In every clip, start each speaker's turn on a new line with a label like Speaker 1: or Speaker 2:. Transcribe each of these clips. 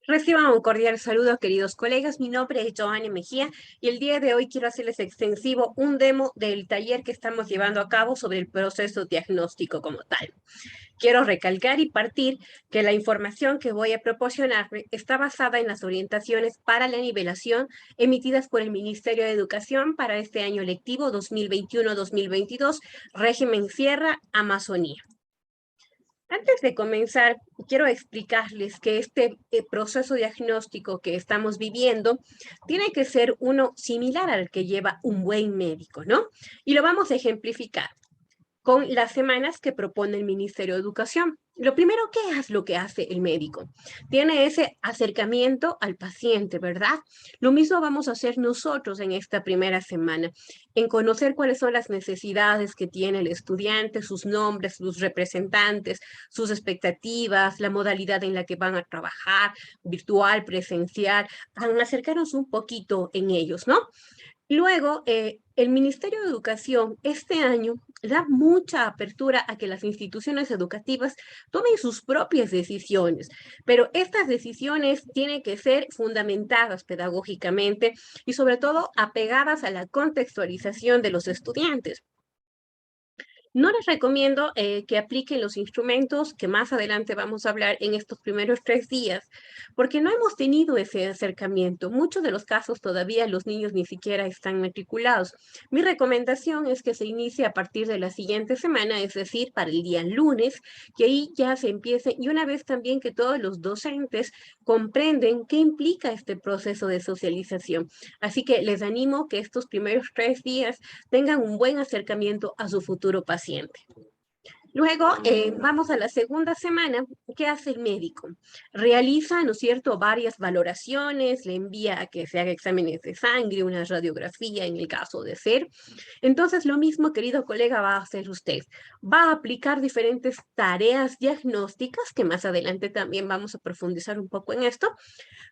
Speaker 1: Reciban un cordial saludo, queridos colegas. Mi nombre es Joanny Mejía y el día de hoy quiero hacerles extensivo un demo del taller que estamos llevando a cabo sobre el proceso diagnóstico como tal. Quiero recalcar y partir que la información que voy a proporcionar está basada en las orientaciones para la nivelación emitidas por el Ministerio de Educación para este año lectivo 2021-2022, régimen Sierra, Amazonía. Antes de comenzar, quiero explicarles que este proceso diagnóstico que estamos viviendo tiene que ser uno similar al que lleva un buen médico, ¿no? Y lo vamos a ejemplificar con las semanas que propone el Ministerio de Educación. Lo primero, ¿qué es lo que hace el médico? Tiene ese acercamiento al paciente, ¿verdad? Lo mismo vamos a hacer nosotros en esta primera semana, en conocer cuáles son las necesidades que tiene el estudiante, sus nombres, sus representantes, sus expectativas, la modalidad en la que van a trabajar, virtual, presencial, a acercarnos un poquito en ellos, ¿no? Luego, el Ministerio de Educación este año da mucha apertura a que las instituciones educativas tomen sus propias decisiones, pero estas decisiones tienen que ser fundamentadas pedagógicamente y sobre todo apegadas a la contextualización de los estudiantes. No les recomiendo que apliquen los instrumentos que más adelante vamos a hablar en estos primeros 3 días, porque no hemos tenido ese acercamiento. Muchos de los casos todavía los niños ni siquiera están matriculados. Mi recomendación es que se inicie a partir de la siguiente semana, es decir, para el día lunes, que ahí ya se empiece, y una vez también que todos los docentes comprenden qué implica este proceso de socialización. Así que les animo que estos primeros 3 días tengan un buen acercamiento a su futuro paciente. Luego, vamos a la segunda semana. ¿Qué hace el médico? Realiza, ¿no es cierto?, varias valoraciones, le envía a que se haga exámenes de sangre, una radiografía en el caso de ser. Entonces, lo mismo, querido colega, va a hacer usted. Va a aplicar diferentes tareas diagnósticas, que más adelante también vamos a profundizar un poco en esto,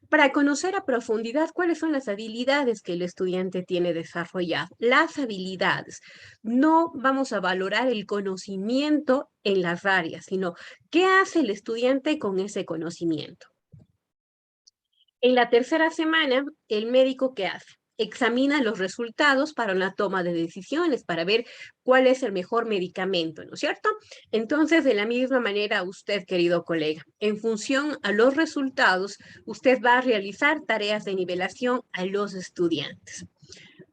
Speaker 1: para conocer a profundidad cuáles son las habilidades que el estudiante tiene desarrollado. Las habilidades. No vamos a valorar el conocimiento en las áreas, sino qué hace el estudiante con ese conocimiento. En la tercera semana, el médico, ¿qué hace? Examina los resultados para una toma de decisiones, para ver cuál es el mejor medicamento, ¿no es cierto? Entonces, de la misma manera, usted, querido colega, en función a los resultados, usted va a realizar tareas de nivelación a los estudiantes.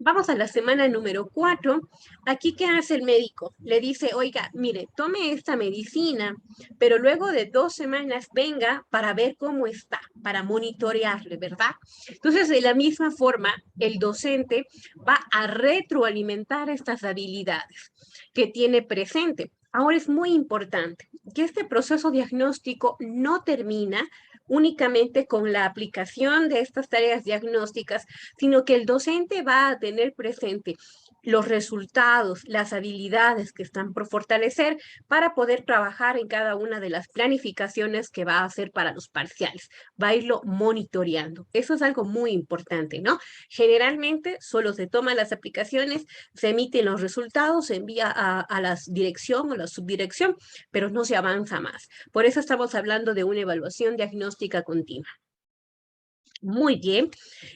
Speaker 1: Vamos a la semana número 4. Aquí, ¿qué hace el médico? Le dice, oiga, mire, tome esta medicina, pero luego de 2 semanas venga para ver cómo está, para monitorearle, ¿verdad? Entonces, de la misma forma, el docente va a retroalimentar estas habilidades que tiene presente. Ahora es muy importante que este proceso diagnóstico no termina únicamente con la aplicación de estas tareas diagnósticas, sino que el docente va a tener presente los resultados, las habilidades que están por fortalecer para poder trabajar en cada una de las planificaciones que va a hacer para los parciales. Va a irlo monitoreando. Eso es algo muy importante, ¿no? Generalmente solo se toman las aplicaciones, se emiten los resultados, se envía a la dirección o la subdirección, pero no se avanza más. Por eso estamos hablando de una evaluación diagnóstica continua. Muy bien,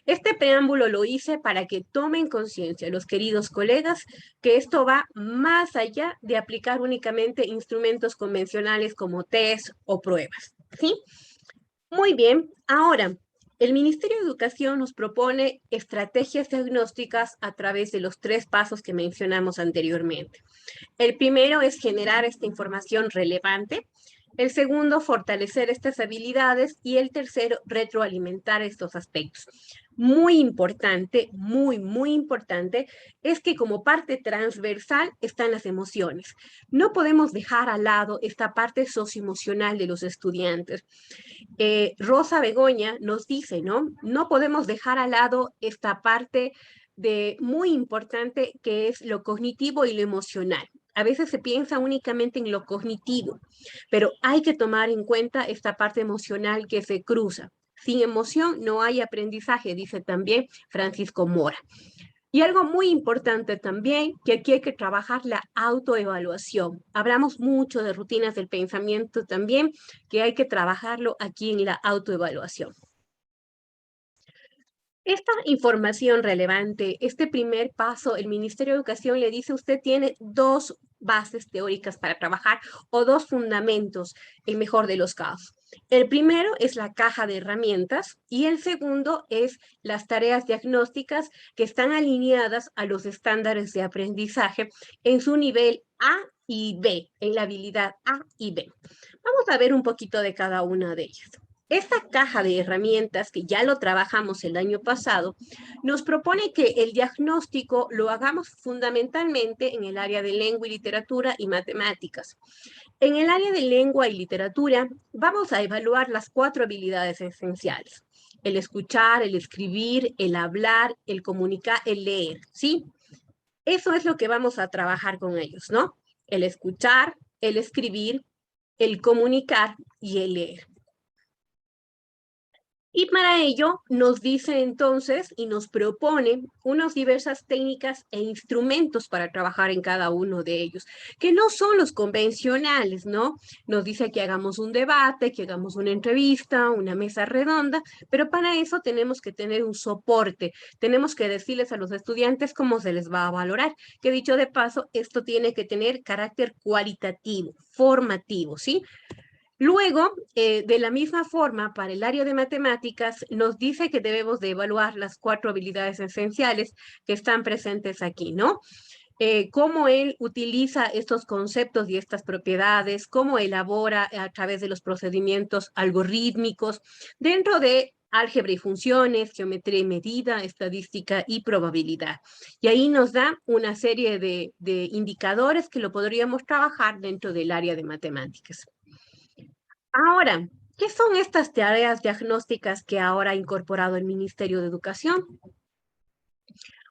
Speaker 1: este preámbulo lo hice para que tomen conciencia, los queridos colegas, que esto va más allá de aplicar únicamente instrumentos convencionales como test o pruebas, ¿sí? Muy bien, ahora, el Ministerio de Educación nos propone estrategias diagnósticas a través de los 3 pasos que mencionamos anteriormente. El primero es generar esta información relevante. El segundo, fortalecer estas habilidades. Y el tercero, retroalimentar estos aspectos. Muy importante, muy importante, es que como parte transversal están las emociones. No podemos dejar al lado esta parte socioemocional de los estudiantes. Rosa Begoña nos dice, ¿no? No podemos dejar al lado esta parte de muy importante que es lo cognitivo y lo emocional. A veces se piensa únicamente en lo cognitivo, pero hay que tomar en cuenta esta parte emocional que se cruza. Sin emoción no hay aprendizaje, dice también Francisco Mora. Y algo muy importante también, que aquí hay que trabajar la autoevaluación. Hablamos mucho de rutinas del pensamiento también, que hay que trabajarlo aquí en la autoevaluación. Esta información relevante, este primer paso, el Ministerio de Educación le dice, usted tiene 2 bases teóricas para trabajar o 2 fundamentos, el mejor de los casos. El primero es la caja de herramientas y el segundo es las tareas diagnósticas que están alineadas a los estándares de aprendizaje en su nivel A y B, en la habilidad A y B. Vamos a ver un poquito de cada una de ellas. Esta caja de herramientas, que ya lo trabajamos el año pasado, nos propone que el diagnóstico lo hagamos fundamentalmente en el área de lengua y literatura y matemáticas. En el área de lengua y literatura, vamos a evaluar las 4 habilidades esenciales. El escuchar, el escribir, el hablar, el comunicar, el leer, ¿sí? Eso es lo que vamos a trabajar con ellos, ¿no? El escuchar, el escribir, el comunicar y el leer. Y para ello nos dice entonces y nos propone unas diversas técnicas e instrumentos para trabajar en cada uno de ellos, que no son los convencionales, ¿no? Nos dice que hagamos un debate, que hagamos una entrevista, una mesa redonda, pero para eso tenemos que tener un soporte, tenemos que decirles a los estudiantes cómo se les va a valorar, que dicho de paso, esto tiene que tener carácter cualitativo, formativo, ¿sí? Luego, de la misma forma, para el área de matemáticas, nos dice que debemos de evaluar las 4 habilidades esenciales que están presentes aquí, ¿no? Cómo él utiliza estos conceptos y estas propiedades, cómo elabora a través de los procedimientos algorítmicos dentro de álgebra y funciones, geometría y medida, estadística y probabilidad. Y ahí nos da una serie de indicadores que lo podríamos trabajar dentro del área de matemáticas. Ahora, ¿qué son estas tareas diagnósticas que ahora ha incorporado el Ministerio de Educación?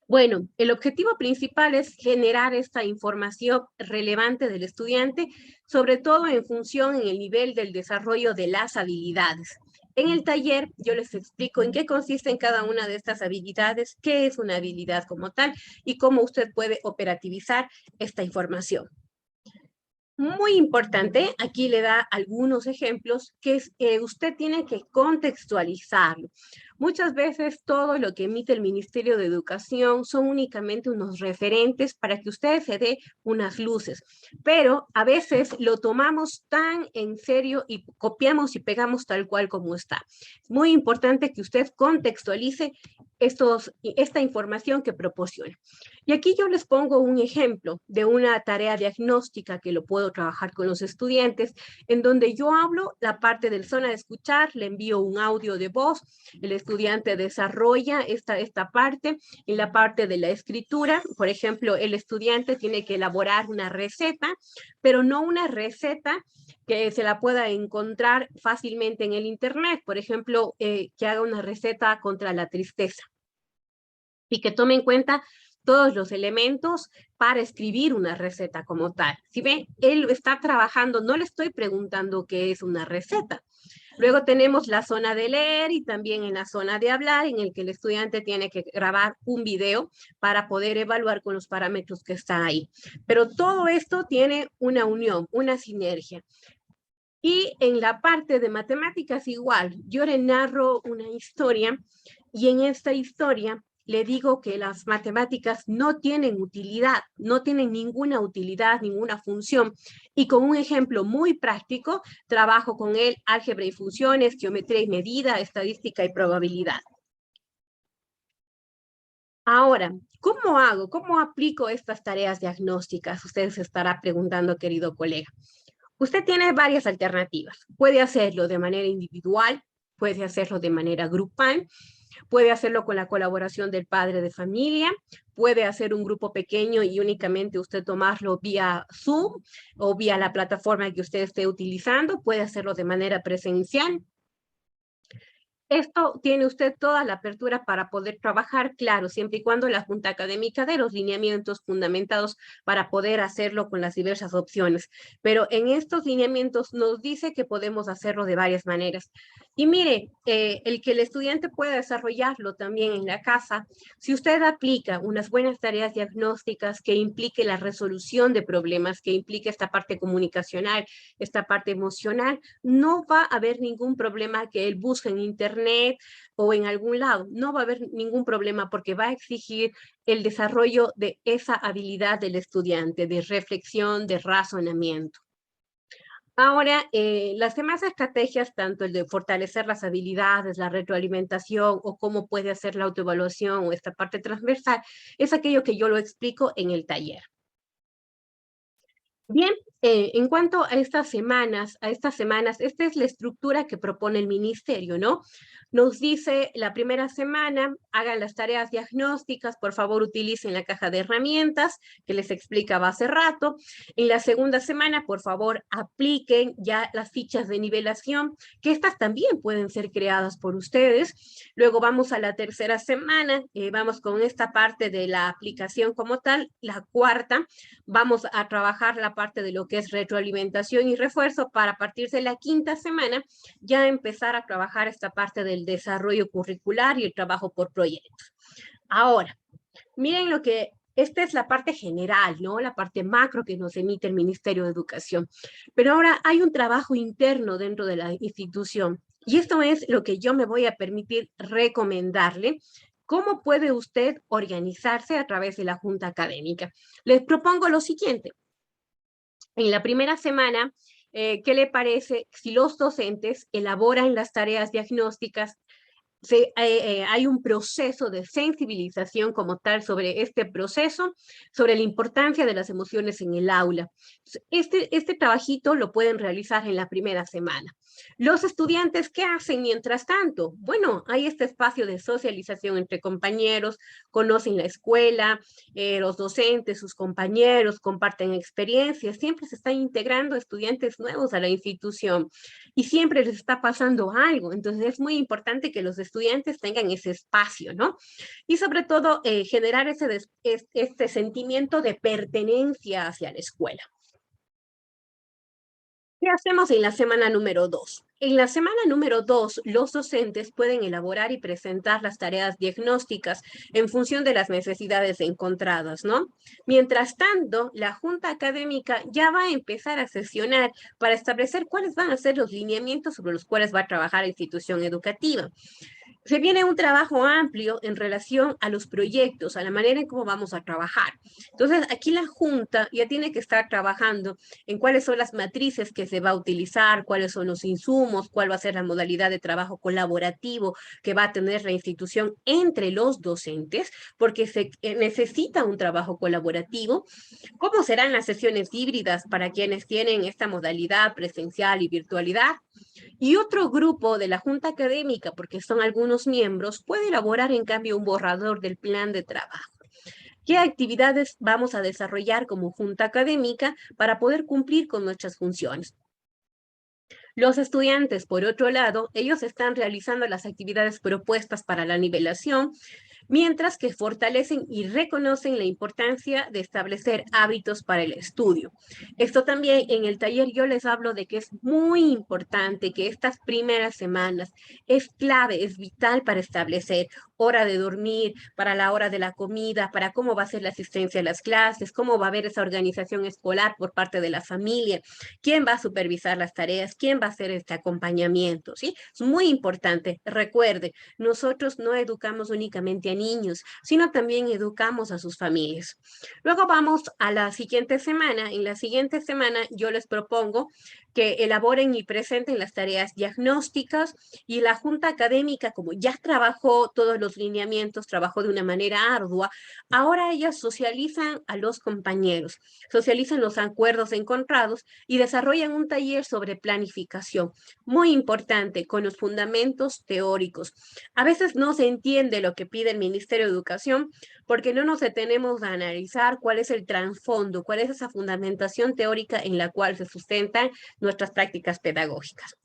Speaker 1: Bueno, el objetivo principal es generar esta información relevante del estudiante, sobre todo en función en el nivel del desarrollo de las habilidades. En el taller yo les explico en qué consisten cada una de estas habilidades, qué es una habilidad como tal y cómo usted puede operativizar esta información. Muy importante, aquí le da algunos ejemplos que usted tiene que contextualizarlo. Muchas veces todo lo que emite el Ministerio de Educación son únicamente unos referentes para que usted se dé unas luces, pero a veces lo tomamos tan en serio y copiamos y pegamos tal cual como está. Es muy importante que usted contextualice esta información que proporciona. Y aquí yo les pongo un ejemplo de una tarea diagnóstica que lo puedo trabajar con los estudiantes, en donde yo hablo la parte del zona de escuchar, le envío un audio de voz, el estudiante desarrolla esta parte. En la parte de la escritura, por ejemplo, el estudiante tiene que elaborar una receta, pero no una receta que se la pueda encontrar fácilmente en el internet, por ejemplo, que haga una receta contra la tristeza y que tome en cuenta todos los elementos para escribir una receta como tal. Si ve, él está trabajando, no le estoy preguntando qué es una receta. Luego tenemos la zona de leer y también en la zona de hablar, en el que el estudiante tiene que grabar un video para poder evaluar con los parámetros que está ahí. Pero todo esto tiene una unión, una sinergia. Y en la parte de matemáticas igual, yo le narro una historia y en esta historia le digo que las matemáticas no tienen utilidad, no tienen ninguna utilidad, ninguna función. Y con un ejemplo muy práctico, trabajo con él álgebra y funciones, geometría y medida, estadística y probabilidad. Ahora, ¿cómo hago? ¿Cómo aplico estas tareas diagnósticas? Usted se estará preguntando, querido colega. Usted tiene varias alternativas. Puede hacerlo de manera individual, puede hacerlo de manera grupal, puede hacerlo con la colaboración del padre de familia, puede hacer un grupo pequeño y únicamente usted tomarlo vía Zoom o vía la plataforma que usted esté utilizando, puede hacerlo de manera presencial. Esto tiene usted toda la apertura para poder trabajar, claro, siempre y cuando la Junta Académica dé los lineamientos fundamentados para poder hacerlo con las diversas opciones. Pero en estos lineamientos nos dice que podemos hacerlo de varias maneras. Y mire, el que el estudiante pueda desarrollarlo también en la casa, si usted aplica unas buenas tareas diagnósticas que implique la resolución de problemas, que implique esta parte comunicacional, esta parte emocional, no va a haber ningún problema que él busque en internet o en algún lado. No va a haber ningún problema porque va a exigir el desarrollo de esa habilidad del estudiante, de reflexión, de razonamiento. Ahora, las demás estrategias, tanto el de fortalecer las habilidades, la retroalimentación o cómo puede hacer la autoevaluación o esta parte transversal, es aquello que yo lo explico en el taller. Bien, en cuanto a estas semanas, esta es la estructura que propone el ministerio, ¿no? Nos dice la primera semana, hagan las tareas diagnósticas, por favor utilicen la caja de herramientas que les explicaba hace rato. En la segunda semana, por favor, apliquen ya las fichas de nivelación, que estas también pueden ser creadas por ustedes. Luego vamos a la tercera semana, vamos con esta parte de la aplicación como tal. La cuarta, vamos a trabajar la parte de lo que es retroalimentación y refuerzo para a partir de la quinta semana ya empezar a trabajar esta parte del desarrollo curricular y el trabajo por proyectos. Ahora, miren lo que esta es la parte general, ¿no? La parte macro que nos emite el Ministerio de Educación. Pero ahora hay un trabajo interno dentro de la institución. Y esto es lo que yo me voy a permitir recomendarle. ¿Cómo puede usted organizarse a través de la Junta Académica? Les propongo lo siguiente. En la primera semana, ¿qué le parece si los docentes elaboran las tareas diagnósticas? Hay un proceso de sensibilización como tal sobre este proceso, sobre la importancia de las emociones en el aula. Este trabajito lo pueden realizar en la primera semana. Los estudiantes, ¿qué hacen mientras tanto? Bueno, hay este espacio de socialización entre compañeros, conocen la escuela, los docentes, sus compañeros, comparten experiencias, siempre se están integrando estudiantes nuevos a la institución y siempre les está pasando algo. Entonces es muy importante que los estudiantes tengan ese espacio, ¿no? Y sobre todo generar este sentimiento de pertenencia hacia la escuela. ¿Qué hacemos en la semana número 2? En la semana número 2, los docentes pueden elaborar y presentar las tareas diagnósticas en función de las necesidades encontradas, ¿no? Mientras tanto, la Junta Académica ya va a empezar a sesionar para establecer cuáles van a ser los lineamientos sobre los cuales va a trabajar la institución educativa. Se viene un trabajo amplio en relación a los proyectos, a la manera en cómo vamos a trabajar. Entonces, aquí la Junta ya tiene que estar trabajando en cuáles son las matrices que se va a utilizar, cuáles son los insumos, cuál va a ser la modalidad de trabajo colaborativo que va a tener la institución entre los docentes, porque se necesita un trabajo colaborativo. ¿Cómo serán las sesiones híbridas para quienes tienen esta modalidad presencial y virtualidad? Y otro grupo de la Junta Académica, porque son algunos miembros, puede elaborar en cambio un borrador del plan de trabajo. ¿Qué actividades vamos a desarrollar como Junta Académica para poder cumplir con nuestras funciones? Los estudiantes, por otro lado, ellos están realizando las actividades propuestas para la nivelación, mientras que fortalecen y reconocen la importancia de establecer hábitos para el estudio. Esto también en el taller yo les hablo de que es muy importante que estas primeras semanas es clave, es vital para establecer hora de dormir, para la hora de la comida, para cómo va a ser la asistencia a las clases, cómo va a haber esa organización escolar por parte de la familia, quién va a supervisar las tareas, quién va a hacer este acompañamiento, ¿sí? Es muy importante. Recuerde, nosotros no educamos únicamente a niños, sino también educamos a sus familias. Luego vamos a la siguiente semana. En la siguiente semana yo les propongo que elaboren y presenten las tareas diagnósticas y la Junta Académica, como ya trabajó todos los lineamientos, trabajó de una manera ardua, ahora ellas socializan a los compañeros, socializan los acuerdos encontrados y desarrollan un taller sobre planificación. Muy importante, con los fundamentos teóricos. A veces no se entiende lo que pide el Ministerio de Educación porque no nos detenemos a analizar cuál es el trasfondo, cuál es esa fundamentación teórica en la cual se sustentan nuestras prácticas pedagógicas.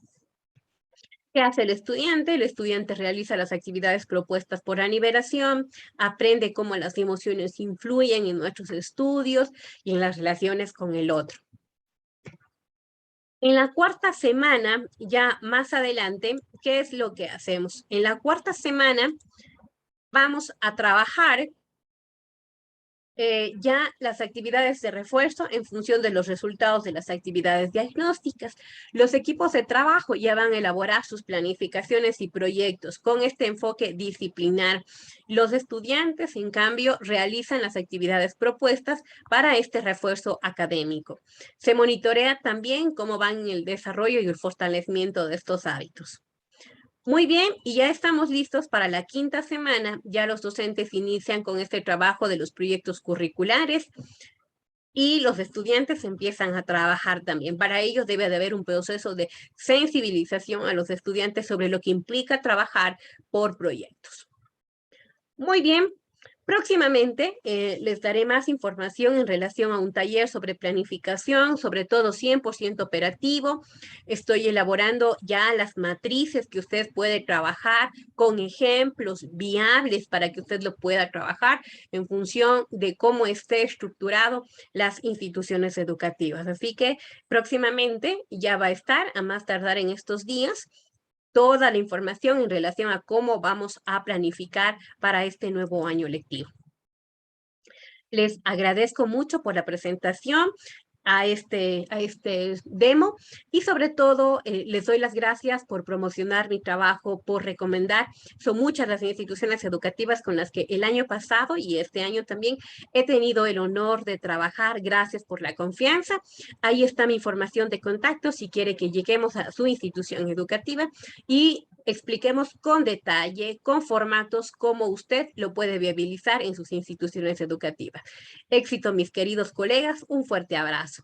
Speaker 1: ¿Qué hace el estudiante? El estudiante realiza las actividades propuestas por la nivelación, aprende cómo las emociones influyen en nuestros estudios y en las relaciones con el otro. En la cuarta semana, ya más adelante, ¿qué es lo que hacemos? En la cuarta semana vamos a trabajar ya las actividades de refuerzo en función de los resultados de las actividades diagnósticas. Los equipos de trabajo ya van a elaborar sus planificaciones y proyectos con este enfoque disciplinar. Los estudiantes, en cambio, realizan las actividades propuestas para este refuerzo académico. Se monitorea también cómo van en el desarrollo y el fortalecimiento de estos hábitos. Muy bien, y ya estamos listos para la quinta semana. Ya los docentes inician con este trabajo de los proyectos curriculares y los estudiantes empiezan a trabajar también. Para ello debe de haber un proceso de sensibilización a los estudiantes sobre lo que implica trabajar por proyectos. Muy bien, próximamente les daré más información en relación a un taller sobre planificación, sobre todo 100% operativo. Estoy elaborando ya las matrices que usted puede trabajar con ejemplos viables para que usted lo pueda trabajar en función de cómo esté estructurado las instituciones educativas. Así que próximamente ya va a estar, a más tardar en estos días, toda la información en relación a cómo vamos a planificar para este nuevo año lectivo. Les agradezco mucho por la presentación a este demo y sobre todo les doy las gracias por promocionar mi trabajo, por recomendar. Son muchas las instituciones educativas con las que el año pasado y este año también he tenido el honor de trabajar. Gracias por la confianza. Ahí está mi información de contacto si quiere que lleguemos a su institución educativa y expliquemos con detalle, con formatos, cómo usted lo puede viabilizar en sus instituciones educativas. Éxito, mis queridos colegas. Un fuerte abrazo.